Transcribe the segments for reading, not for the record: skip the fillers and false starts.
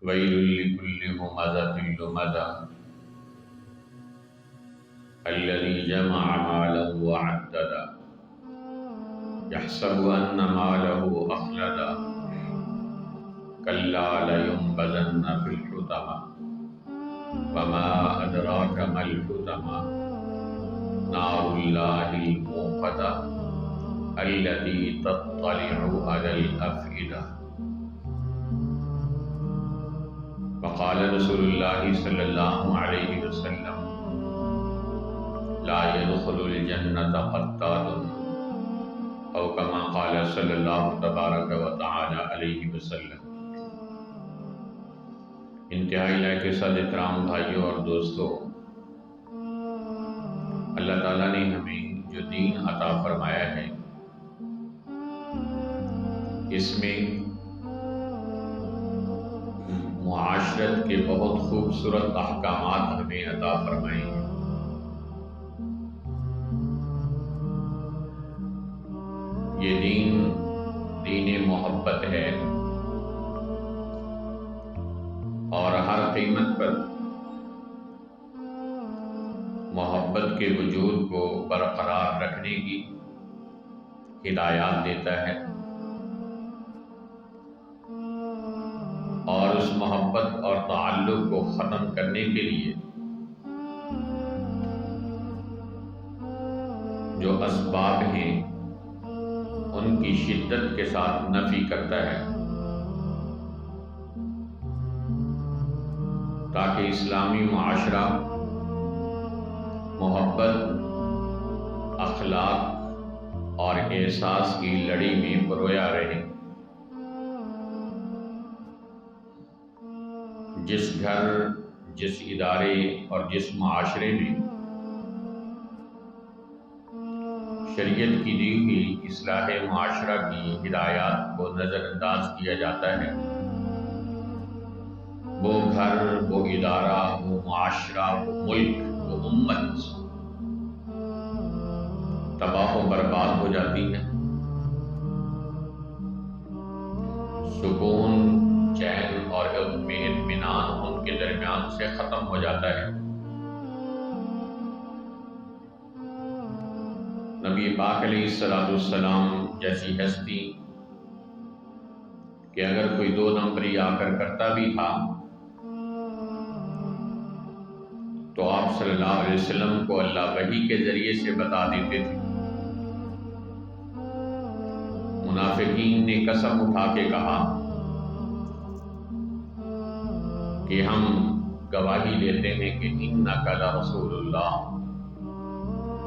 ويل لكل همزة لمزة الذي جمع مالا وعددا يحسب أن ماله أخلدا كلا لينبذن في الحطمة وما أدراك ما الحطمة نار الله الموقدة التي تطلع على الأفئدة. وقال رسول الله صلی اللہ علیہ وسلم لا يدخل الجنة قتال او كما قال صلی اللہ تبارک و تعالی علیہ وسلم. انتہائی لائق صد احترام بھائیوں اور دوستوں، اللہ تعالیٰ نے ہمیں جو دین عطا فرمایا ہے اس میں معاشرت کے بہت خوبصورت احکامات ہمیں عطا فرمائے ہیں. یہ دین محبت ہے اور ہر قیمت پر محبت کے وجود کو برقرار رکھنے کی ہدایات دیتا ہے، اور اس محبت اور تعلق کو ختم کرنے کے لیے جو اسباب ہیں ان کی شدت کے ساتھ نفی کرتا ہے، تاکہ اسلامی معاشرہ محبت، اخلاق اور احساس کی لڑی میں پرویا رہے. جس گھر، جس ادارے اور جس معاشرے میں شریعت کی دی ہوئی اصلاح معاشرہ کی ہدایات کو نظر انداز کیا جاتا ہے، وہ گھر، وہ ادارہ، وہ معاشرہ، وہ ملک، وہ امت تباہ و برباد ہو جاتی ہے. سکون، چین اور اطمینان ان کے درمیان سے ختم ہو جاتا ہے. نبی پاک علیہ السلام جیسی ہستی کہ اگر کوئی دو نمبری آ کر کرتا بھی تھا تو آپ صلی اللہ علیہ وسلم کو اللہ وحی کے ذریعے سے بتا دیتے تھے. منافقین نے قسم اٹھا کے کہا کہ ہم گواہی دیتے ہیں کہ انک لرسول اللہ،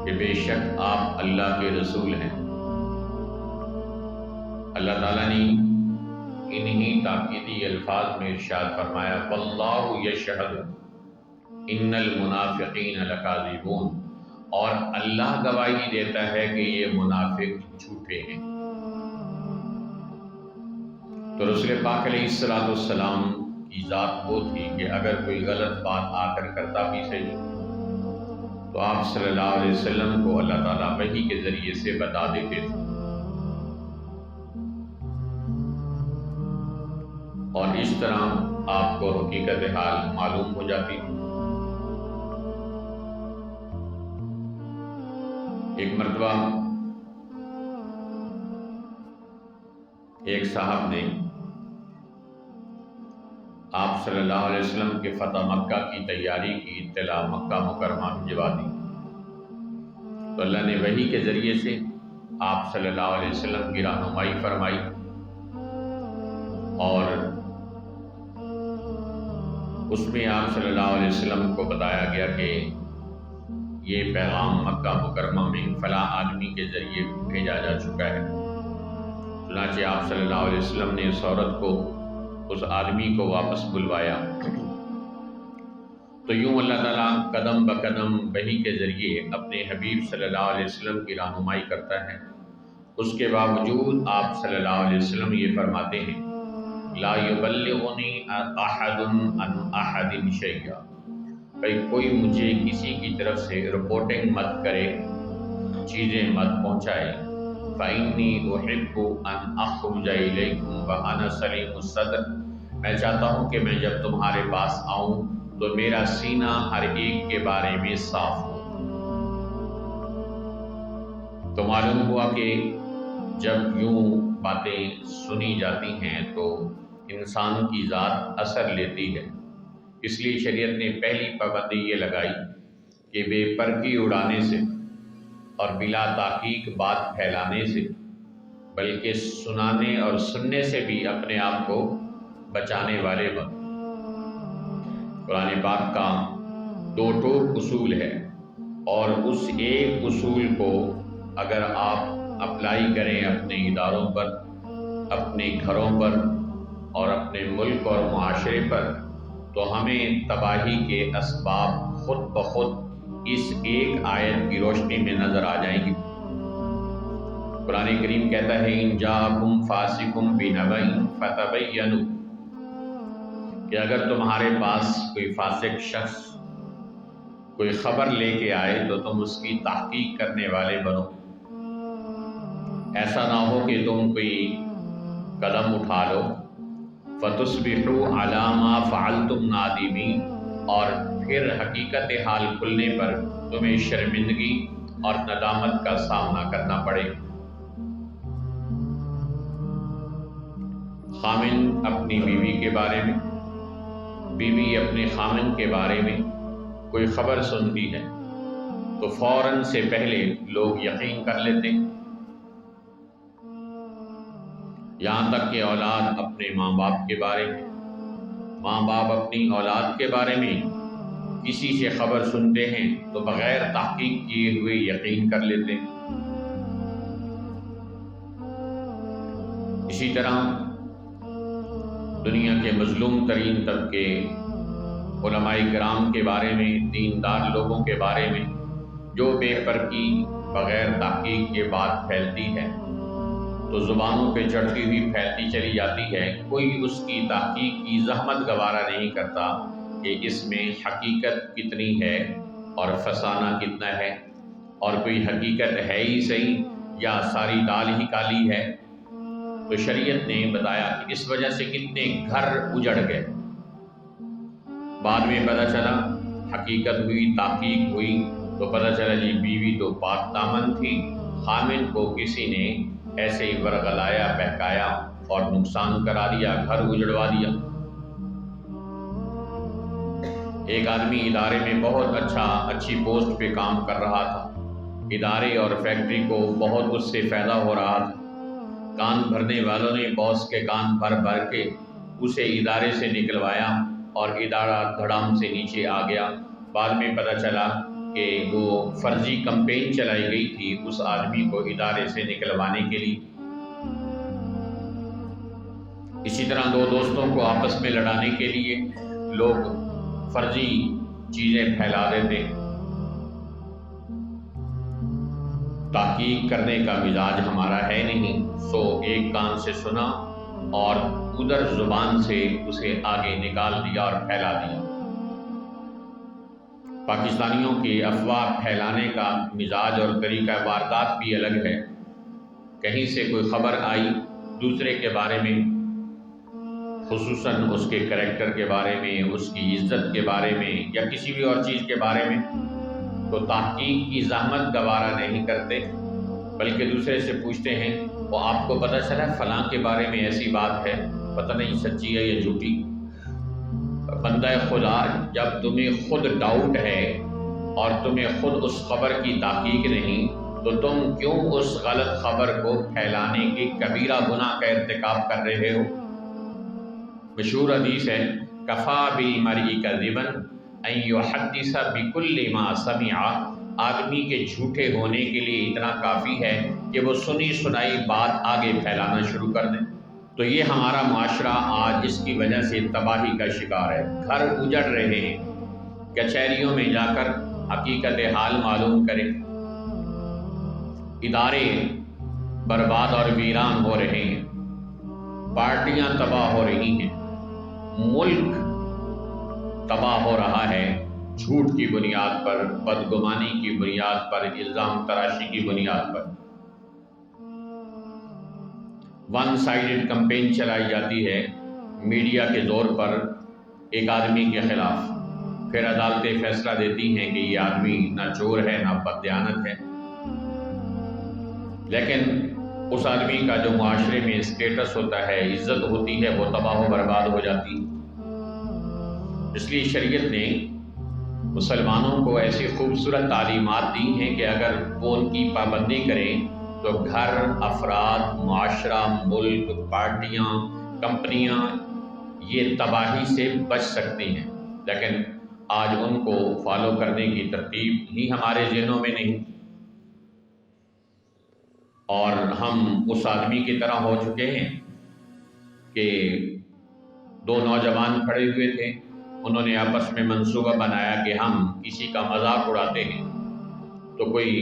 کہ بے شک آپ اللہ کے رسول ہیں. اللہ تعالیٰ نے انہی تاکیدی الفاظ میں ارشاد فرمایا واللہ یشہد ان المنافقین لکاذبون، اور اللہ گواہی دیتا ہے کہ یہ منافق جھوٹے ہیں. تو رسول پاک علیہ السلام کی ذات وہ تھی کہ اگر کوئی غلط بات آ کر کرتا بھی صحیح تو آپ صلی اللہ علیہ وسلم کو اللہ تعالیٰ وحی کے ذریعے سے بتا دیتے تھے، اور اس طرح آپ کو حقیقت حال معلوم ہو جاتی تھی. ایک مرتبہ ایک صاحب نے آپ صلی اللہ علیہ وسلم کے فتح مکہ کی تیاری کی اطلاع مکہ مکرمہ بھجوا دی، تو اللہ نے وحی کے ذریعے سے آپ صلی اللہ علیہ وسلم کی رہنمائی فرمائی، اور اس میں آپ صلی اللہ علیہ وسلم کو بتایا گیا کہ یہ پیغام مکہ مکرمہ میں فلاں آدمی کے ذریعے بھیجا جا چکا ہے. چنانچہ آپ صلی اللہ علیہ وسلم نے اس عورت کو، اس آدمی کو واپس بلوایا. تو یوں اللہ تعالیٰ قدم بقدم وحی کے ذریعے اپنے حبیب صلی اللہ علیہ وسلم کی رہنمائی کرتا ہے. اس کے باوجود آپ صلی اللہ علیہ وسلم یہ فرماتے ہیں لا یبلغنی احد عن احد شیئا، کوئی مجھے کسی کی طرف سے رپورٹنگ مت کرے، چیزیں مت پہنچائے. فإنی احب ان اخرج الیکم وانا سلیم الصدر، میں چاہتا ہوں کہ میں جب تمہارے پاس آؤں تو میرا سینہ ہر ایک کے بارے میں صاف ہو۔ تو معلوم ہوا کہ جب یوں باتیں سنی جاتی ہیں تو انسان کی ذات اثر لیتی ہے۔ اس لیے شریعت نے پہلی پابندی یہ لگائی کہ بے پرکی اڑانے سے اور بلا تحقیق بات پھیلانے سے، بلکہ سنانے اور سننے سے بھی اپنے آپ کو بچانے والے بن۔ قرآن پاک کا دو ٹوک اصول ہے، اور اس ایک اصول کو اگر آپ اپلائی کریں اپنے اداروں پر، اپنے گھروں پر اور اپنے ملک اور معاشرے پر، تو ہمیں تباہی کے اسباب خود بخود اس ایک آیت کی روشنی میں نظر آ جائیں گے۔ قرآن کریم کہتا ہے ان جاءکم فاسق بنبأ فتبینوا، کہ اگر تمہارے پاس کوئی فاسق شخص کوئی خبر لے کے آئے تو تم اس کی تحقیق کرنے والے بنو۔ ایسا نہ ہو کہ تم کوئی قدم اٹھا لو فتصبحوا علی ما فعلتم نادمین، اور پھر حقیقت حال کھلنے پر تمہیں شرمندگی اور ندامت کا سامنا کرنا پڑے۔ خامن اپنی بیوی کے بارے میں، بیوی اپنے خامن کے بارے میں کوئی خبر سنتی ہے تو فوراً سے پہلے لوگ یقین کر لیتے ہیں، یہاں تک کہ اولاد اپنے ماں باپ کے بارے میں، ماں باپ اپنی اولاد کے بارے میں کسی سے خبر سنتے ہیں تو بغیر تحقیق کیے ہوئے یقین کر لیتے ہیں۔ اسی طرح دنیا کے مظلوم ترین طبقے علماء کرام کے بارے میں، دیندار لوگوں کے بارے میں جو بے پرکی بغیر تحقیق کے بات پھیلتی ہے تو زبانوں پہ چڑھتی ہوئی پھیلتی چلی جاتی ہے، کوئی اس کی تحقیق کی زحمت گوارا نہیں کرتا کہ اس میں حقیقت کتنی ہے اور فسانہ کتنا ہے، اور کوئی حقیقت ہے ہی صحیح یا ساری دال ہی کالی ہے۔ تو شریعت نے بتایا کہ اس وجہ سے کتنے گھر اجڑ گئے۔ بعد میں پتہ چلا، حقیقت ہوئی، تحقیق ہوئی تو پتہ چلا جی بیوی تو پاک دامن تھی، خامن کو کسی نے ایسے ہی ورغلایا، بہکایا اور نقصان کرا دیا، گھر اجڑوا دیا۔ ایک آدمی ادارے میں بہت اچھی پوسٹ پہ کام کر رہا تھا، ادارے اور فیکٹری کو بہت اس سے فائدہ ہو رہا تھا، کان بھرنے والوں نے باس کے کان بھر بھر کے اسے ادارے سے نکلوایا اور ادارہ دھڑام سے نیچے آ گیا۔ بعد میں پتہ چلا کہ وہ فرضی کمپین چلائی گئی تھی اس آدمی کو ادارے سے نکلوانے کے لیے۔ اسی طرح دو دوستوں کو آپس میں لڑانے کے لیے لوگ فرضی چیزیں پھیلا دیتے۔ تحقیق کرنے کا مزاج ہمارا ہے نہیں، سو ایک کان سے سنا اور ادھر زبان سے اسے آگے نکال دیا اور پھیلا دیا۔ پاکستانیوں کے افواہ پھیلانے کا مزاج اور طریقہ واردات بھی الگ ہے۔ کہیں سے کوئی خبر آئی دوسرے کے بارے میں، خصوصاً اس کے کریکٹر کے بارے میں، اس کی عزت کے بارے میں یا کسی بھی اور چیز کے بارے میں، تو تحقیق کی زحمت گوارا نہیں کرتے، بلکہ دوسرے سے پوچھتے ہیں وہ آپ کو پتہ چلا فلاں کے بارے میں ایسی بات ہے، پتہ نہیں سچی ہے یا جھوٹی۔ بندہ خدا، جب تمہیں خود ڈاؤٹ ہے اور تمہیں خود اس خبر کی تحقیق نہیں تو تم کیوں اس غلط خبر کو پھیلانے کے کبیرہ گناہ کا ارتکاب کر رہے ہو؟ مشہور حدیث ہے کفا بالمرء کذبا ان یحدث بکل ما سمع، آدمی کے جھوٹے ہونے کے لیے اتنا کافی ہے کہ وہ سنی سنائی بات آگے پھیلانا شروع کر دیں۔ تو یہ ہمارا معاشرہ آج اس کی وجہ سے تباہی کا شکار ہے، گھر اجڑ رہے ہیں۔ کچہریوں میں جا کر حقیقت حال معلوم کریں، ادارے برباد اور ویران ہو رہے ہیں، پارٹیاں تباہ ہو رہی ہیں، ملک تباہ ہو رہا ہے جھوٹ کی بنیاد پر، بدگمانی کی بنیاد پر، الزام تراشی کی بنیاد پر۔ ون سائیڈڈ کمپین چلائی جاتی ہے، میڈیا کے زور پر ایک آدمی کے خلاف، پھر عدالتیں فیصلہ دیتی ہیں کہ یہ آدمی نہ چور ہے نہ بددیانت ہے، لیکن اس آدمی کا جو معاشرے میں اسٹیٹس ہوتا ہے، عزت ہوتی ہے، وہ تباہ و برباد ہو جاتی ہے۔ اس لیے شریعت نے مسلمانوں کو ایسی خوبصورت تعلیمات دی ہیں کہ اگر وہ ان کی پابندی کریں تو گھر، افراد، معاشرہ، ملک، پارٹیاں، کمپنیاں یہ تباہی سے بچ سکتی ہیں، لیکن آج ان کو فالو کرنے کی ترتیب ہی ہمارے ذہنوں میں نہیں، اور ہم اس آدمی کی طرح ہو چکے ہیں کہ دو نوجوان کھڑے ہوئے تھے، انہوں نے آپس میں منصوبہ بنایا کہ ہم کسی کا مذاق اڑاتے ہیں، تو کوئی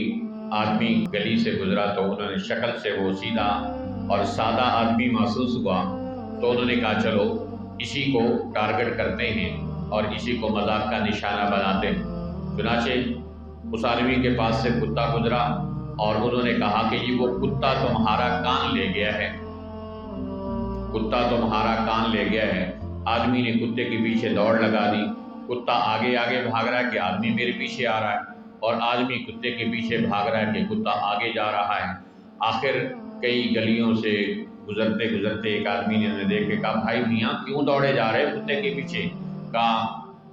آدمی گلی سے گزرا تو انہوں نے شکل سے وہ سیدھا اور سادہ آدمی محسوس ہوا، تو انہوں نے کہا چلو اسی کو ٹارگٹ کرتے ہیں اور اسی کو مذاق کا نشانہ بناتے ہیں۔ چنانچہ اس آدمی کے پاس سے کتا گزرا اور انہوں نے کہا کہ یہ وہ کتا تمہارا کان لے گیا ہے، کتا تمہارا کان لے گیا ہے۔ آدمی نے کتے کے پیچھے دوڑ لگا دی، کتا آگے آگے بھاگ رہا ہے کہ آدمی میرے پیچھے آ رہا ہے، اور آدمی کتے کے پیچھے بھاگ رہا ہے کہ کتا آگے جا رہا ہے۔ آخر کئی گلیوں سے گزرتے گزرتے ایک آدمی نے انہیں دیکھ کے کہا بھائی میاں کیوں دوڑے جا رہے کتے کے پیچھے؟ کہا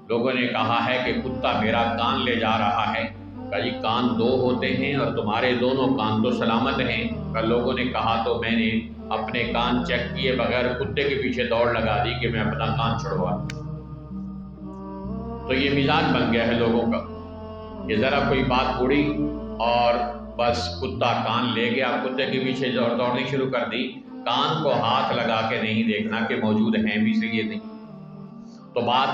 لوگوں نے کہا ہے کہ کتا میرا کان لے جا رہا ہے۔ کہا جی کان دو ہوتے ہیں اور تمہارے دونوں کان تو سلامت ہیں۔ کہا لوگوں نے کہا تو میں نے اپنے کان چیک کیے بغیر کتے کے پیچھے دوڑ لگا دی کہ میں اپنا کان چھڑوا۔ تو یہ مزاج بن گیا ہے لوگوں کا کہ ذرا کوئی بات اڑی اور بس کتا کان لے گیا، کتے کے پیچھے دوڑنی شروع کر دی، کان کو ہاتھ لگا کے نہیں دیکھنا کہ موجود ہیں بھی صحیح ہے نہیں۔ تو بات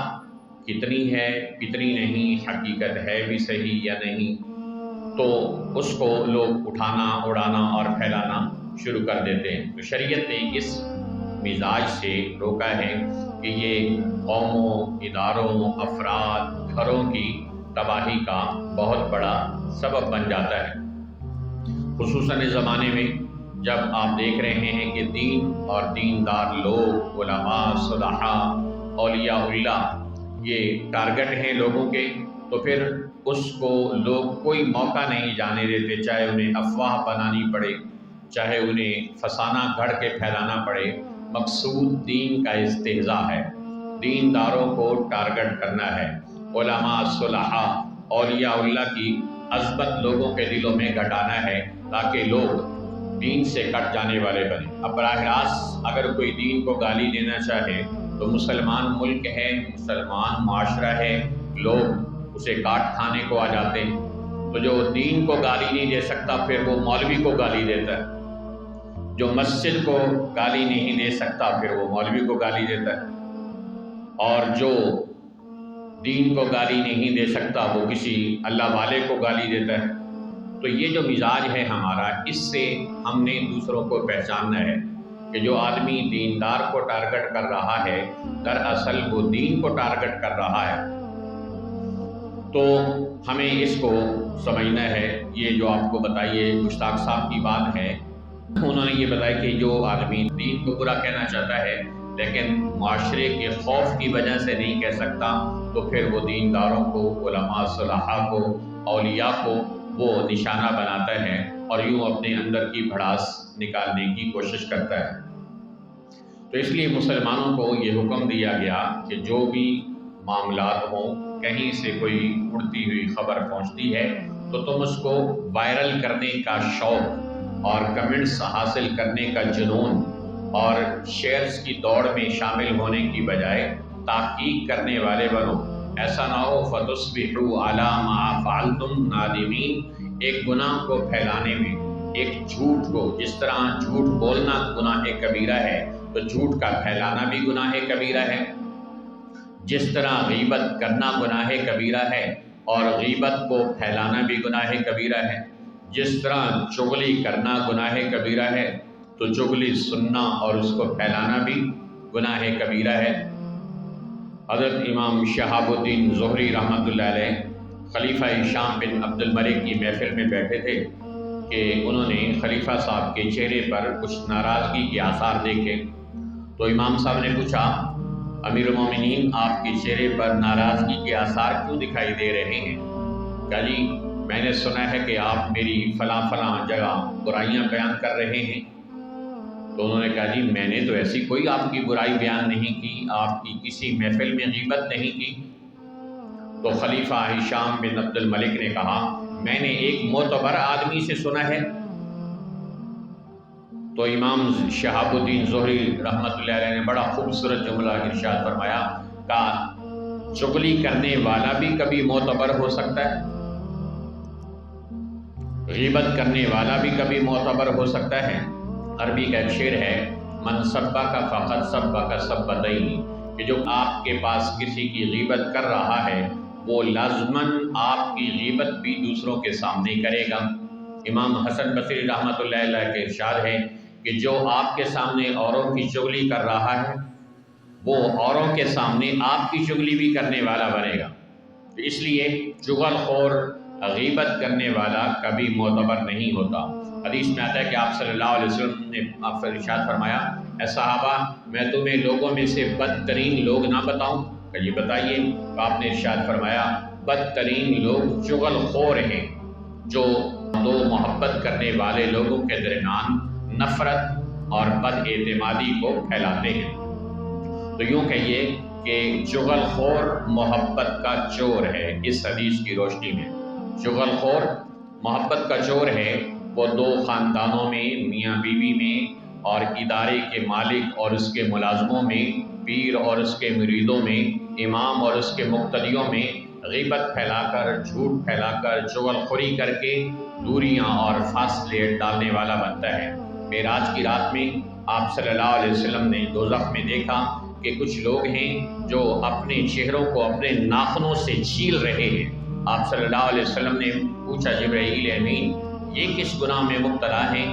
کتنی ہے کتنی نہیں، حقیقت ہے بھی صحیح یا نہیں، تو اس کو لوگ اٹھانا اڑانا اور پھیلانا شروع کر دیتے ہیں۔ تو شریعت نے اس مزاج سے روکا ہے کہ یہ قوموں، اداروں، افراد، گھروں کی تباہی کا بہت بڑا سبب بن جاتا ہے، خصوصاً اس زمانے میں جب آپ دیکھ رہے ہیں کہ دین اور دیندار لوگ، علماء، صلحاء، اولیاء اللہ یہ ٹارگٹ ہیں لوگوں کے، تو پھر اس کو لوگ کوئی موقع نہیں جانے دیتے، چاہے انہیں افواہ بنانی پڑے، چاہے انہیں فسانہ گھڑ کے پھیلانا پڑے۔ مقصود دین کا استہزاء ہے، دینداروں کو ٹارگٹ کرنا ہے، علماء، صلحاء، اولیاء اللہ کی عظمت لوگوں کے دلوں میں گھٹانا ہے تاکہ لوگ دین سے کٹ جانے والے بنیں۔ اب براہ راست اگر کوئی دین کو گالی دینا چاہے تو مسلمان ملک ہے، مسلمان معاشرہ ہے، لوگ اسے کاٹ کھانے کو آ جاتے ہیں۔ تو جو دین کو گالی نہیں دے سکتا پھر وہ مولوی کو گالی دیتا ہے، جو مسجد کو گالی نہیں دے سکتا پھر وہ مولوی کو گالی دیتا ہے، اور جو دین کو گالی نہیں دے سکتا وہ کسی اللہ والے کو گالی دیتا ہے۔ تو یہ جو مزاج ہے ہمارا، اس سے ہم نے دوسروں کو پہچاننا ہے کہ جو آدمی دیندار کو ٹارگٹ کر رہا ہے دراصل وہ دین کو ٹارگٹ کر رہا ہے۔ تو ہمیں اس کو سمجھنا ہے۔ یہ جو آپ کو بتائیے مشتاق صاحب کی بات ہے، انہوں نے یہ بتایا کہ جو آدمی دین کو برا کہنا چاہتا ہے لیکن معاشرے کے خوف کی وجہ سے نہیں کہہ سکتا، تو پھر وہ دینداروں کو، علماء، صلحاء کو، اولیاء کو وہ نشانہ بناتا ہے اور یوں اپنے اندر کی بھڑاس نکالنے کی کوشش کرتا ہے۔ تو اس لیے مسلمانوں کو یہ حکم دیا گیا کہ جو بھی معاملات ہوں، کہیں سے کوئی اڑتی ہوئی خبر پہنچتی ہے تو تم اس کو وائرل کرنے کا شوق اور کمنٹس حاصل کرنے کا جنون اور شیئرز کی دوڑ میں شامل ہونے کی بجائے تحقیق کرنے والے بنو۔ ایسا نہ ہو فَتُصْبِحُوا عَلَىٰ مَا فَعَلْتُمْ نَادِمِينَ، ایک گناہ کو پھیلانے میں، ایک جھوٹ کو، جس طرح جھوٹ بولنا گناہ کبیرہ ہے تو جھوٹ کا پھیلانا بھی گناہ کبیرہ ہے، جس طرح غیبت کرنا گناہ کبیرہ ہے اور غیبت کو پھیلانا بھی گناہ کبیرہ ہے، جس طرح چغلی کرنا گناہ کبیرہ ہے تو چغلی سننا اور اس کو پھیلانا بھی گناہ کبیرہ ہے۔ حضرت امام شہاب الدین زہری رحمۃ اللہ علیہ خلیفہ شام بن عبد الملک کی محفل میں بیٹھے تھے کہ انہوں نے خلیفہ صاحب کے چہرے پر کچھ ناراضگی کے آثار دیکھے، تو امام صاحب نے پوچھا امیر المومنین آپ کے چہرے پر ناراضگی کے آثار کیوں دکھائی دے رہے ہیں؟ کہا جی میں نے سنا ہے کہ آپ میری فلاں فلاں جگہ برائیاں بیان کر رہے ہیں۔ تو انہوں نے کہا جی میں نے تو ایسی کوئی آپ کی برائی بیان نہیں کی، آپ کی کسی محفل میں غیبت نہیں کی۔ تو خلیفہ ہشام بن عبد الملک نے کہا میں نے ایک معتبر آدمی سے سنا ہے۔ تو امام شہاب الدین زہری رحمۃ اللہ علیہ نے بڑا خوبصورت جملہ ارشاد فرمایا، کہا چغلی کرنے والا بھی کبھی معتبر ہو سکتا ہے، غیبت کرنے والا بھی کبھی معتبر ہو سکتا ہے۔ عربی کا ایک شعر ہے، من سبک فقط سبک سبتین، کہ جو آپ کے پاس کسی کی غیبت کر رہا ہے وہ لازماً آپ کی غیبت بھی دوسروں کے سامنے کرے گا۔ امام حسن بصری رحمۃ اللہ علیہ کے ارشاد ہے کہ جو آپ کے سامنے اوروں کی چغلی کر رہا ہے وہ اوروں کے سامنے آپ کی چغلی بھی کرنے والا بنے گا۔ اس لیے چغل خور، غیبت کرنے والا کبھی معتبر نہیں ہوتا۔ حدیث میں آتا ہے کہ آپ صلی اللہ علیہ وسلم نے آپ سے ارشاد فرمایا، اے صحابہ میں تمہیں لوگوں میں سے بدترین لوگ نہ بتاؤں؟ کہ یہ بتائیے۔ تو آپ نے ارشاد فرمایا بدترین لوگ چغل خور ہیں، جو دو محبت کرنے والے لوگوں کے درمیان نفرت اور بد اعتمادی کو پھیلاتے ہیں۔ تو یوں کہیے کہ چغل خور محبت کا چور ہے۔ اس حدیث کی روشنی میں چغل خور محبت کا چور ہے، وہ دو خاندانوں میں، میاں بیوی میں اور ادارے کے مالک اور اس کے ملازموں میں، پیر اور اس کے مریدوں میں، امام اور اس کے مقتدیوں میں غیبت پھیلا کر، جھوٹ پھیلا کر، چغل خوری کر کے دوریاں اور فاصلے ڈالنے والا بنتا ہے۔ معراج کی رات میں آپ صلی اللہ علیہ وسلم نے دوزخ میں دیکھا کہ کچھ لوگ ہیں جو اپنے چہروں کو اپنے ناخنوں سے چھیل رہے ہیں۔ آپ صلی اللہ علیہ وسلم نے پوچھا جبرائیل امین یہ کس گناہ میں مبتلا ہیں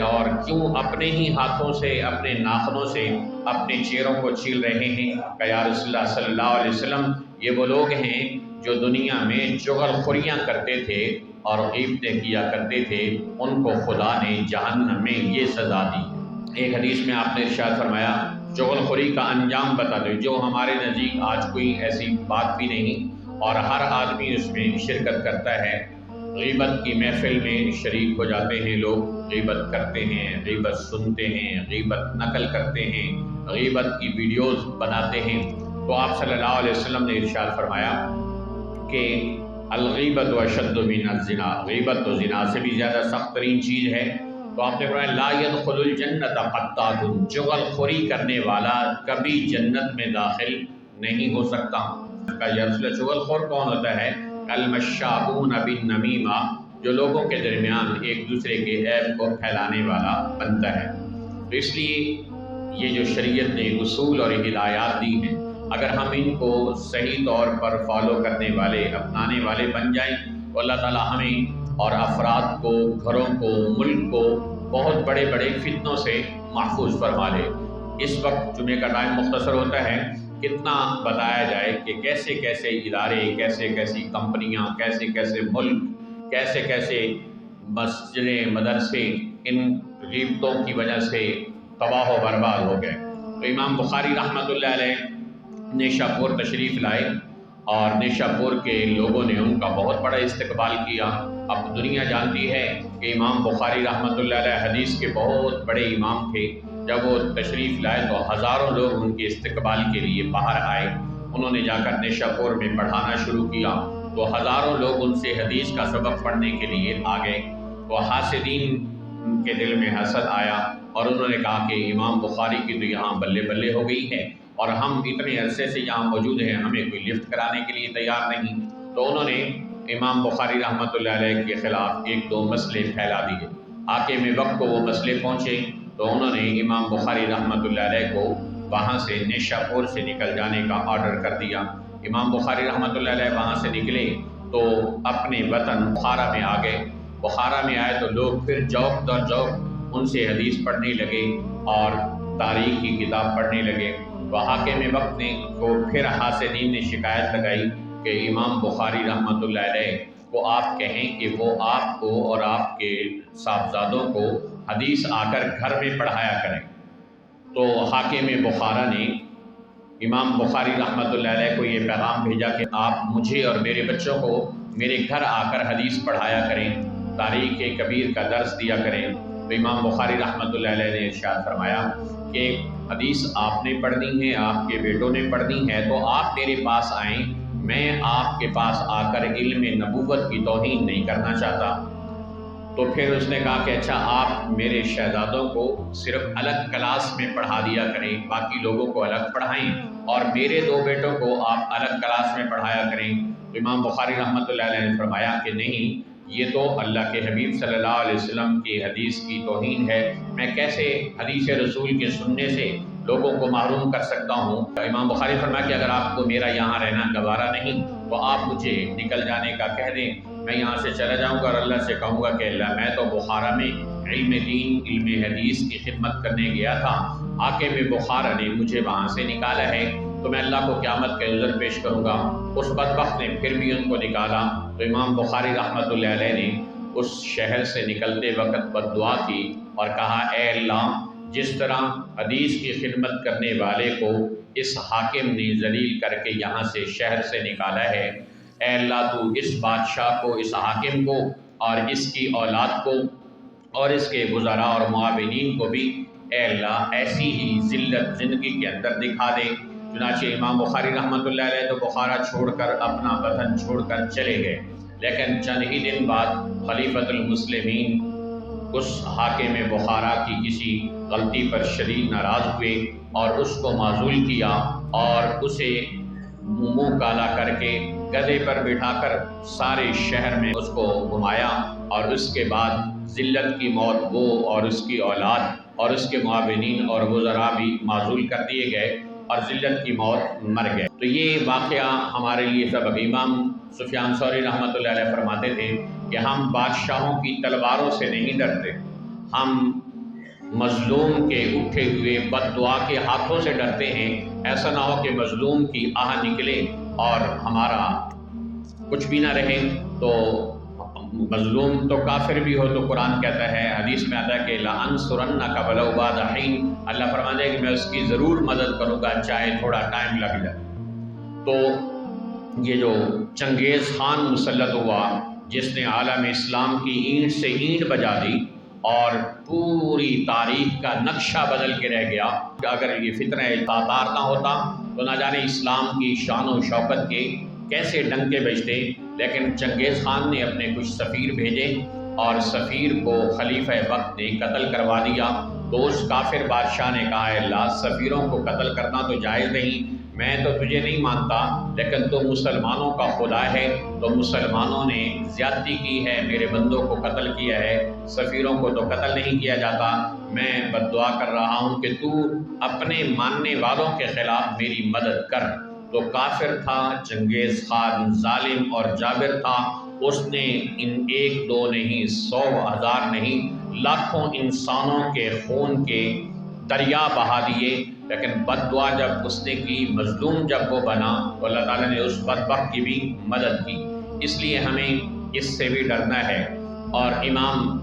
اور کیوں اپنے ہی ہاتھوں سے، اپنے ناخنوں سے اپنے چہروں کو چھیل رہے ہیں؟ کہ یا رسول اللہ صلی اللہ علیہ وسلم یہ وہ لوگ ہیں جو دنیا میں چغل خوریاں کرتے تھے اور غیبتیں کیا کرتے تھے، ان کو خدا نے جہنم میں یہ سزا دی۔ ایک حدیث میں آپ نے ارشاد فرمایا چغل خوری کا انجام بتا دو، جو ہمارے نزدیک آج کوئی ایسی بات بھی نہیں اور ہر آدمی اس میں شرکت کرتا ہے۔ غیبت کی محفل میں شریک ہو جاتے ہیں لوگ، غیبت کرتے ہیں، غیبت سنتے ہیں، غیبت نقل کرتے ہیں، غیبت کی ویڈیوز بناتے ہیں۔ تو آپ صلی اللہ علیہ وسلم نے ارشاد فرمایا کہ الغیبت اشد من الزنا، غیبت تو زنا سے بھی زیادہ سخت ترین چیز ہے۔ تو آپ نے فرمایا لا يدخل الجنت قطات، چغل خوری کرنے والا کبھی جنت میں داخل نہیں ہو سکتا۔ یا رسول اللہ چغل خور کون ہوتا ہے؟ المشاؤون بالنمیمہ، جو لوگوں کے درمیان ایک دوسرے کے عیب کو پھیلانے والا بنتا ہے۔ تو اس لیے یہ جو شریعت نے اصول اور ہدایات دی ہیں، اگر ہم ان کو صحیح طور پر فالو کرنے والے، اپنانے والے بن جائیں تو اللہ تعالیٰ ہمیں اور افراد کو، گھروں کو، ملک کو بہت بڑے بڑے فتنوں سے محفوظ فرما لے۔ اس وقت جمعے کا ٹائم مختصر ہوتا ہے، کتنا بتایا جائے کہ کیسے کیسے ادارے، کیسے کیسی کمپنیاں، کیسے کیسے ملک، کیسے کیسے مسجدیں، مدرسے ان غیبتوں کی وجہ سے تباہ و برباد ہو گئے۔ تو امام بخاری رحمۃ اللہ علیہ نیشا پور تشریف لائے اور نیشا پور کے لوگوں نے ان کا بہت بڑا استقبال کیا۔ اب دنیا جانتی ہے کہ امام بخاری رحمۃ اللہ علیہ حدیث کے بہت بڑے امام تھے۔ جب وہ تشریف لائے تو ہزاروں لوگ ان کے استقبال کے لیے باہر آئے۔ انہوں نے جا کر نیشا پور میں پڑھانا شروع کیا تو ہزاروں لوگ ان سے حدیث کا سبق پڑھنے کے لیے آ گئے۔ تو حاسدین کے دل میں حسد آیا اور انہوں نے کہا کہ امام بخاری کی تو یہاں بلے بلے ہو گئی ہے اور ہم اتنے عرصے سے یہاں موجود ہیں، ہمیں کوئی لفٹ کرانے کے لیے تیار نہیں۔ تو انہوں نے امام بخاری رحمۃ اللہ علیہ کے خلاف ایک دو مسئلے پھیلا دیے۔ حاکم وقت کو وہ مسئلے پہنچے تو انہوں نے امام بخاری رحمۃ اللہ علیہ کو وہاں سے نیشا پور سے نکل جانے کا آرڈر کر دیا۔ امام بخاری رحمۃ اللہ علیہ وہاں سے نکلے تو اپنے وطن بخارا میں آ گئے۔ بخارا میں آئے تو لوگ پھر جوق در جوق ان سے حدیث پڑھنے لگے اور تاریخ کی کتاب پڑھنے لگے۔ تو حاکم وقت نے کو پھر حاسدین نے شکایت لگائی کہ امام بخاری رحمۃ اللہ علیہ کو آپ کہیں کہ وہ آپ کو اور آپ کے صاحبزادوں کو حدیث آ کر گھر میں پڑھایا کریں۔ تو حاکم بخارا نے امام بخاری رحمۃ اللہ علیہ کو یہ پیغام بھیجا کہ آپ مجھے اور میرے بچوں کو میرے گھر آ کر حدیث پڑھایا کریں، تاریخ کبیر کا درس دیا کریں۔ تو امام بخاری رحمۃ اللہ علیہ نے ارشاد فرمایا کہ حدیث آپ نے پڑھنی ہے، آپ کے بیٹوں نے پڑھنی ہے، تو آپ میرے پاس آئیں، میں آپ کے پاس آ کر علم نبوت کی توہین نہیں کرنا چاہتا۔ تو پھر اس نے کہا کہ اچھا آپ میرے شہزادوں کو صرف الگ کلاس میں پڑھا دیا کریں، باقی لوگوں کو الگ پڑھائیں، اور میرے 2 بیٹوں کو آپ الگ کلاس میں پڑھایا کریں۔ تو امام بخاری رحمۃ اللہ علیہ نے فرمایا کہ نہیں، یہ تو اللہ کے حبیب صلی اللہ علیہ وسلم کی حدیث کی توہین ہے، میں کیسے حدیث رسول کے سننے سے لوگوں کو محروم کر سکتا ہوں۔ امام بخاری فرمایا کہ اگر آپ کو میرا یہاں رہنا گوارا نہیں تو آپ مجھے نکل جانے کا کہہ دیں، میں یہاں سے چلا جاؤں گا اور اللہ سے کہوں گا کہ اللہ میں تو بخارا میں علم دین، علم حدیث کی خدمت کرنے گیا تھا، حاکم بخارا نے مجھے وہاں سے نکالا ہے، تو میں اللہ کو قیامت کے عذر پیش کروں گا۔ اس بدبخت نے پھر بھی ان کو نکالا۔ تو امام بخاری رحمۃ اللہ علیہ نے اس شہر سے نکلتے وقت بد دعا کی اور کہا اے اللہ، جس طرح حدیث کی خدمت کرنے والے کو اس حاکم نے ذلیل کر کے یہاں سے شہر سے نکالا ہے، اے اللہ تو اس بادشاہ کو، اس حاکم کو اور اس کی اولاد کو اور اس کے وزراء اور معاونین کو بھی اے اللہ ایسی ہی ذلت زندگی کے اندر دکھا دے۔ چنانچہ امام بخاری رحمۃ اللہ علیہ تو بخارا چھوڑ کر، اپنا وطن چھوڑ کر چلے گئے، لیکن چند ہی دن بعد خلیفۃ المسلمین اس حاکم بخارا کی کسی غلطی پر شدید ناراض ہوئے اور اس کو معزول کیا اور اسے منہ کالا کر کے گدھے پر بٹھا کر سارے شہر میں اس کو گھمایا، اور اس کے بعد ذلت کی موت وہ اور اس کی اولاد اور اس کے معاونین اور وزراء بھی معزول کر دیے گئے اور ذلت کی موت مر گئے۔ تو یہ واقعہ ہمارے لیے سبق۔ امام سفیان ثوری رحمۃ اللہ علیہ فرماتے تھے کہ ہم بادشاہوں کی تلواروں سے نہیں ڈرتے، ہم مظلوم کے اٹھے ہوئے بد دعا کے ہاتھوں سے ڈرتے ہیں۔ ایسا نہ ہو کہ مظلوم کی آہ نکلے اور ہمارا کچھ بھی نہ رہے۔ تو مظلوم تو کافر بھی ہو تو قرآن کہتا ہے، حدیث میں آتا ہے کہ لَأَنصُرَنَّكَ وَلَوْ بَعْدَ حِينٍ، اللہ فرماتا ہے کہ میں اس کی ضرور مدد کروں گا چاہے تھوڑا ٹائم لگ جائے۔ تو یہ جو چنگیز خان مسلط ہوا، جس نے عالم اسلام کی اینٹ سے اینٹ بجا دی اور پوری تاریخ کا نقشہ بدل کے رہ گیا، اگر یہ فتنہ تاتار نہ ہوتا تو نہ جانے اسلام کی شان و شوکت کے کیسے ڈنکے بجتے۔ لیکن چنگیز خان نے اپنے کچھ سفیر بھیجے اور سفیر کو خلیفہ وقت نے قتل کروا دیا۔ تو اس کافر بادشاہ نے کہا اے اللہ، سفیروں کو قتل کرنا تو جائز نہیں، میں تو تجھے نہیں مانتا، لیکن تو مسلمانوں کا خدا ہے، تو مسلمانوں نے زیادتی کی ہے، میرے بندوں کو قتل کیا ہے، سفیروں کو تو قتل نہیں کیا جاتا، میں بد دعا کر رہا ہوں کہ تو اپنے ماننے والوں کے خلاف میری مدد کر۔ تو کافر تھا چنگیز خان، ظالم اور جابر تھا، اس نے ان 1 2 نہیں، 100 1000 نہیں، لاکھوں انسانوں کے خون کے دریا بہا دیے، لیکن بد دعا جب اس نے کی، مظلوم جب وہ بنا تو اللہ تعالیٰ نے اس بدبخت کی بھی مدد کی۔ اس لیے ہمیں اس سے بھی ڈرنا ہے۔ اور امام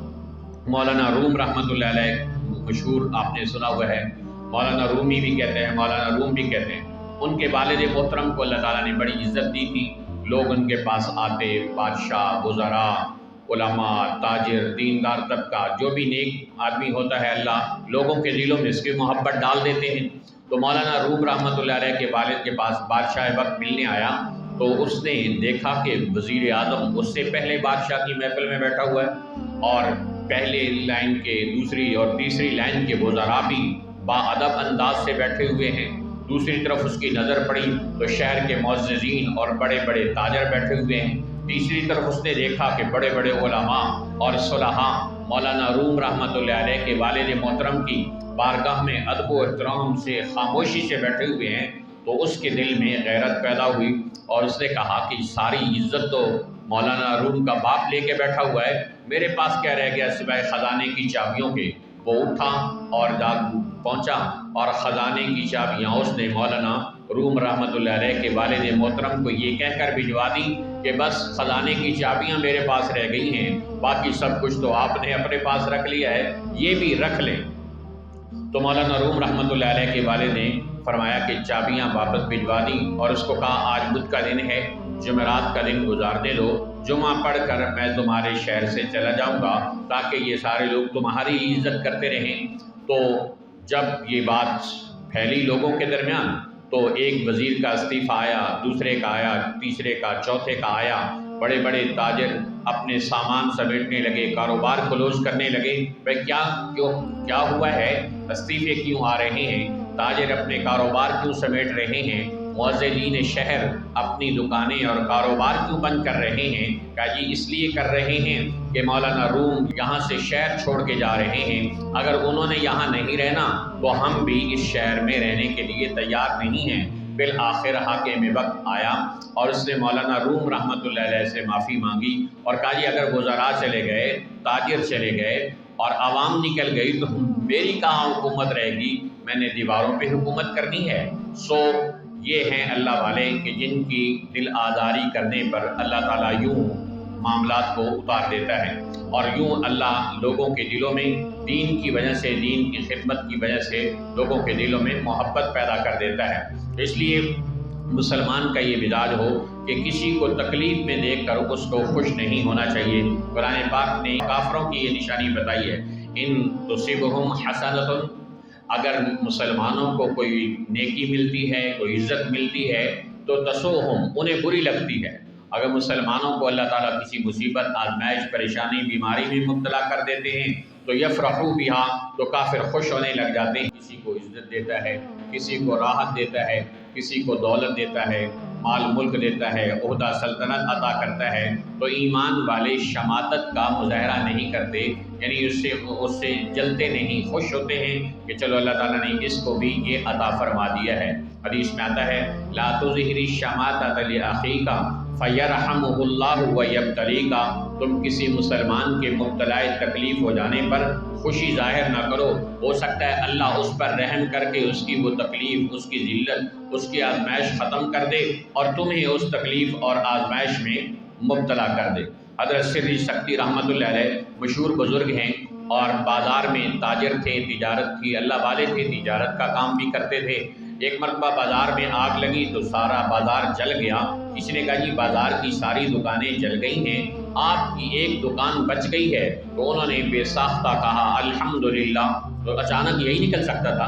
مولانا روم رحمۃ اللہ علیہ، مشہور آپ نے سنا ہوا ہے، مولانا رومی بھی کہتے ہیں، مولانا روم بھی کہتے ہیں، ان کے والد محترم کو اللہ تعالیٰ نے بڑی عزت دی تھی، لوگ ان کے پاس آتے، بادشاہ، وزراء، علماء، تاجر، دیندار طبقہ، جو بھی نیک آدمی ہوتا ہے اللہ لوگوں کے دلوں میں اس کی محبت ڈال دیتے ہیں۔ تو مولانا روم رحمۃ اللہ علیہ کے والد کے پاس بادشاہ وقت ملنے آیا تو اس نے دیکھا کہ وزیر اعظم اس سے پہلے بادشاہ کی محفل میں بیٹھا ہوا ہے، اور پہلے لائن کے، دوسری اور تیسری لائن کے وزراء بھی باادب انداز سے بیٹھے ہوئے ہیں۔ دوسری طرف اس کی نظر پڑی تو شہر کے معززین اور بڑے بڑے تاجر بیٹھے ہوئے ہیں۔ تیسری طرف اس نے دیکھا کہ بڑے بڑے علماء اور صلحاء مولانا روم رحمۃ اللہ علیہ کے والد محترم کی بارگاہ میں ادب و احترام سے، خاموشی سے بیٹھے ہوئے ہیں۔ تو اس کے دل میں غیرت پیدا ہوئی اور اس نے کہا کہ ساری عزت تو مولانا روم کا باپ لے کے بیٹھا ہوا ہے، میرے پاس کیا رہ گیا سوائے خزانے کی چابیوں کے۔ وہ اٹھا اور پہنچا اور خزانے کی چابیاں اس نے مولانا روم رحمۃ اللہ علیہ کے والد محترم کو یہ کہہ کر بھجوا دی کہ بس خزانے کی چابیاں میرے پاس رہ گئی ہیں، باقی سب کچھ تو آپ نے اپنے پاس رکھ لیا ہے، یہ بھی رکھ لیں۔ تو مولانا روم رحمۃ اللہ علیہ کے والد نے فرمایا کہ چابیاں واپس بھجوا دیں اور اس کو کہا آج بدھ کا دن ہے، جمعرات کا دن گزارنے دو، جمعہ پڑھ کر میں تمہارے شہر سے چلا جاؤں گا تاکہ یہ سارے لوگ تمہاری عزت کرتے رہیں۔ تو جب یہ بات پھیلی لوگوں کے درمیان تو ایک وزیر کا استعفیٰ آیا، دوسرے کا آیا، تیسرے کا، چوتھے کا آیا، بڑے بڑے تاجر اپنے سامان سمیٹنے لگے، کاروبار کلوز کرنے لگے۔ بھائی کیا ہوا ہے؟ استعفے کیوں آ رہے ہیں؟ تاجر اپنے کاروبار کیوں سمیٹ رہے ہیں؟ معززین شہر اپنی دکانیں اور کاروبار کیوں بند کر رہے ہیں؟ کہا جی اس لیے کر رہے ہیں کہ مولانا روم یہاں سے شہر چھوڑ کے جا رہے ہیں، اگر انہوں نے یہاں نہیں رہنا تو ہم بھی اس شہر میں رہنے کے لیے تیار نہیں ہیں۔ بالآخر حاکم وقت آیا اور اس نے مولانا روم رحمۃ اللہ علیہ سے معافی مانگی اور کہا جی اگر وزراء چلے گئے، تاجر چلے گئے اور عوام نکل گئی تو میری کہاں حکومت رہے گی؟ میں نے دیواروں پہ حکومت کرنی ہے۔ سو یہ ہیں اللہ والے کہ جن کی دل آزاری کرنے پر اللہ تعالیٰ یوں معاملات کو اتار دیتا ہے اور یوں اللہ لوگوں کے دلوں میں دین کی وجہ سے، دین کی خدمت کی وجہ سے لوگوں کے دلوں میں محبت پیدا کر دیتا ہے۔ اس لیے مسلمان کا یہ مزاج ہو کہ کسی کو تکلیف میں دیکھ کر اس کو خوش نہیں ہونا چاہیے۔ قرآن پاک نے کافروں کی یہ نشانی بتائی ہے، ان تصبہم حسنۃ، اگر مسلمانوں کو کوئی نیکی ملتی ہے، کوئی عزت ملتی ہے تو تسوہم، انہیں بری لگتی ہے۔ اگر مسلمانوں کو اللہ تعالیٰ کسی مصیبت، آزمائش، پریشانی، بیماری میں مبتلا کر دیتے ہیں تو یفرحوا بہا، تو کافر خوش ہونے لگ جاتے ہیں۔ کسی کو عزت دیتا ہے، کسی کو راحت دیتا ہے، کسی کو دولت دیتا ہے، مال ملک دیتا ہے، عہدہ سلطنت عطا کرتا ہے تو ایمان والے شماتت کا مظاہرہ نہیں کرتے، یعنی اس سے جلتے نہیں، خوش ہوتے ہیں کہ چلو اللہ تعالیٰ نے اس کو بھی یہ عطا فرما دیا ہے۔ حدیث میں آتا ہے لا تظہر الشماتۃ لأخیک فیرحمہ اللہ ویبتلیک، تم کسی مسلمان کے مبتلا تکلیف ہو جانے پر خوشی ظاہر نہ کرو، ہو سکتا ہے اللہ اس پر رحم کر کے اس کی وہ تکلیف، اس کی ذلت، اس کی آزمائش ختم کر دے اور تمہیں اس تکلیف اور آزمائش میں مبتلا کر دے۔ حضرت سری سکتی رحمۃ اللہ علیہ مشہور بزرگ ہیں اور بازار میں تاجر تھے، تجارت تھی، اللہ والے تھے، تجارت کا کام بھی کرتے تھے۔ ایک مرتبہ بازار میں آگ لگی تو سارا بازار جل گیا۔ کسی نے کہا جی بازار کی ساری دکانیں جل گئی ہیں، آپ کی ایک دکان بچ گئی ہے، تو انہوں نے بے ساختہ کہا الحمدللہ۔ تو اچانک یہی نکل سکتا تھا،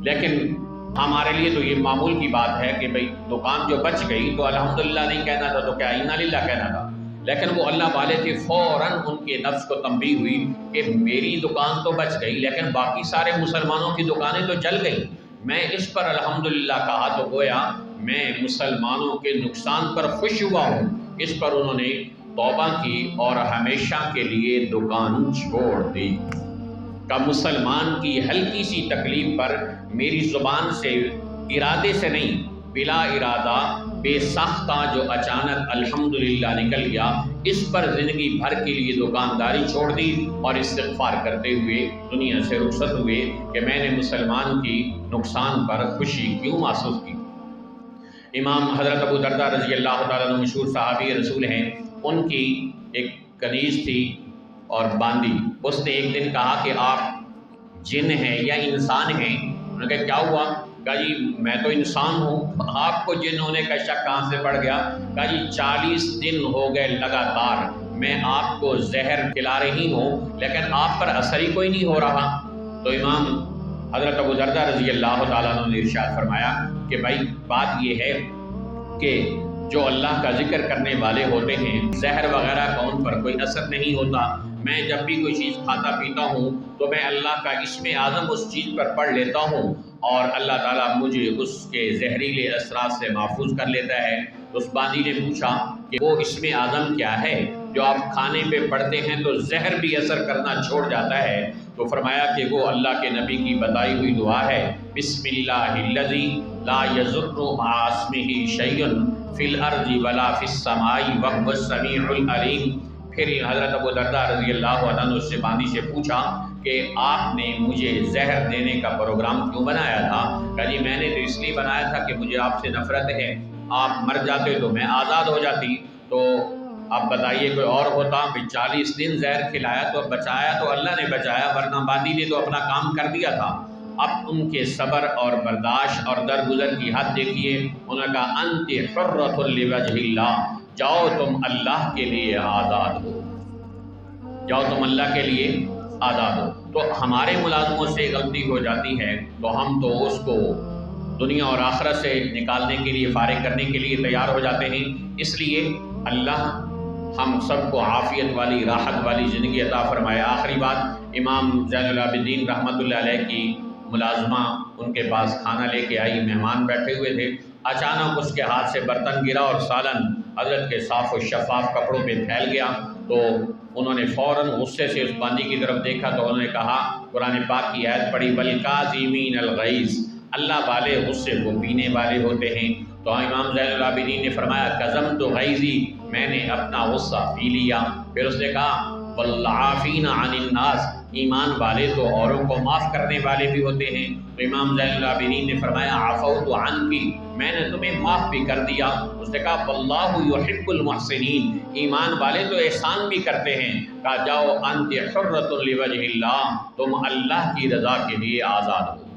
لیکن ہمارے لیے تو یہ معمول کی بات ہے کہ بھئی دکان جو بچ گئی تو الحمدللہ نہیں کہنا تھا تو کیا انا للہ کہنا تھا، لیکن وہ اللہ والے تھے، فوراً ان کے نفس کو تنبیہ ہوئی کہ میری دکان تو بچ گئی لیکن باقی سارے مسلمانوں کی دکانیں تو جل گئیں، میں اس پر الحمدللہ کہا تو گویا میں مسلمانوں کے نقصان پر خوش ہوا ہوں۔ اس پر انہوں نے توبہ کی اور ہمیشہ کے لیے دکان چھوڑ دی۔ کہ مسلمان کی ہلکی سی تکلیف پر میری زبان سے ارادے سے نہیں، بلا ارادہ بے ساختہ جو اچانک الحمدللہ نکل گیا، اس پر زندگی بھر کے لیے دکانداری چھوڑ دی اور استغفار کرتے ہوئے دنیا سے رخصت ہوئے کہ میں نے مسلمان کی نقصان پر خوشی کیوں محسوس کی۔ امام حضرت ابو درداء رضی اللہ تعالیٰ عنہ مشہور صحابی رسول ہیں، ان کی ایک کنیز تھی اور باندی، اس نے ایک دن کہا کہ آپ جن ہیں یا انسان ہیں؟ انہوں نے کہا کیا ہوا؟ کہا جی میں تو انسان ہوں، آپ کو جن ہونے کا شک کہاں سے پڑ گیا؟ کہا جی 40 دن ہو گئے لگاتار میں آپ کو زہر کھلا رہی ہوں لیکن آپ پر اثر ہی کوئی نہیں ہو رہا۔ تو امام حضرت ابو درداء رضی اللہ تعالیٰ عنہ نے ارشاد فرمایا کہ بھائی بات یہ ہے کہ جو اللہ کا ذکر کرنے والے ہوتے ہیں زہر وغیرہ کا ان پر کوئی اثر نہیں ہوتا۔ میں جب بھی کوئی چیز کھاتا پیتا ہوں تو میں اللہ کا اسم اعظم اس چیز پر پڑھ لیتا ہوں اور اللہ تعالیٰ مجھے اس کے زہریلے اثرات سے محفوظ کر لیتا ہے۔ اس باندی نے پوچھا کہ وہ اسم اعظم کیا ہے جو آپ کھانے پہ پڑھتے ہیں تو زہر بھی اثر کرنا چھوڑ جاتا ہے؟ تو فرمایا کہ وہ اللہ کے نبی کی بتائی ہوئی دعا ہے، بسم اللہ الذی لا یضر مع اسمہ شیء فی الارض ولا فی السماء وهو السمیع العلیم۔ پھر حضرت ابو درداء رضی اللہ عنہ اس سے باندی سے پوچھا کہ آپ نے مجھے زہر دینے کا پروگرام کیوں بنایا تھا؟ کہ جی میں نے تو اس لیے بنایا تھا کہ مجھے آپ سے نفرت ہے، آپ مر جاتے تو میں آزاد ہو جاتی۔ تو اب بتائیے کوئی اور ہوتا، 40 دن زہر کھلایا تو بچایا تو اللہ نے بچایا، ورنہ باندی نے تو اپنا کام کر دیا تھا۔ اب ان کے صبر اور برداشت اور درگزر کی حد دیکھیے. انہوں نے کہا انت حرۃ لوجہ اللہ، جاؤ تم اللہ کے لیے آزاد ہو، جاؤ تم اللہ کے لیے آزاد ہو. تو ہمارے ملازموں سے غلطی ہو جاتی ہے تو ہم تو اس کو دنیا اور آخرت سے نکالنے کے لیے، فارغ کرنے کے لیے تیار ہو جاتے ہیں. اس لیے اللہ ہم سب کو عافیت والی، راحت والی زندگی عطا فرمائے. آخری بات، امام زین العابدین رحمۃ اللہ علیہ کی ملازمہ ان کے پاس کھانا لے کے آئی، مہمان بیٹھے ہوئے تھے، اچانک اس کے ہاتھ سے برتن گرا اور سالن حضرت کے صاف و شفاف کپڑوں پہ پھیل گیا. تو انہوں نے فوراً غصے سے اس باندی کی طرف دیکھا تو انہوں نے کہا، قرآن پاک کی آیت پڑھی، وَالْكَاظِمِينَ الْغَيْظَ، اللہ والے غصے کو پینے والے ہوتے ہیں. تو امام زین العابدین نے فرمایا، کظمت غیظی، میں نے اپنا غصہ پی لیا. پھر اس نے کہا، والعافین عن الناس، ایمان والے تو اوروں کو معاف کرنے والے بھی ہوتے ہیں. تو امام زین العابدین نے فرمایا، عفوت عنک، میں نے تمہیں معاف بھی کر دیا. اس نے کہا، واللہ یحب المحسنین، ایمان والے تو احسان بھی کرتے ہیں. کہا، جاؤ انت حرۃ لوجہ اللہ، تم اللہ کی رضا کے لیے آزاد ہو.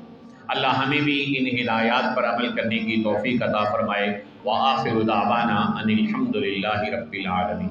اللہ ہمیں بھی ان ہدایات پر عمل کرنے کی توفیق عطا فرمائے. وآخر دعوانا ان الحمد للہ رب العالمین.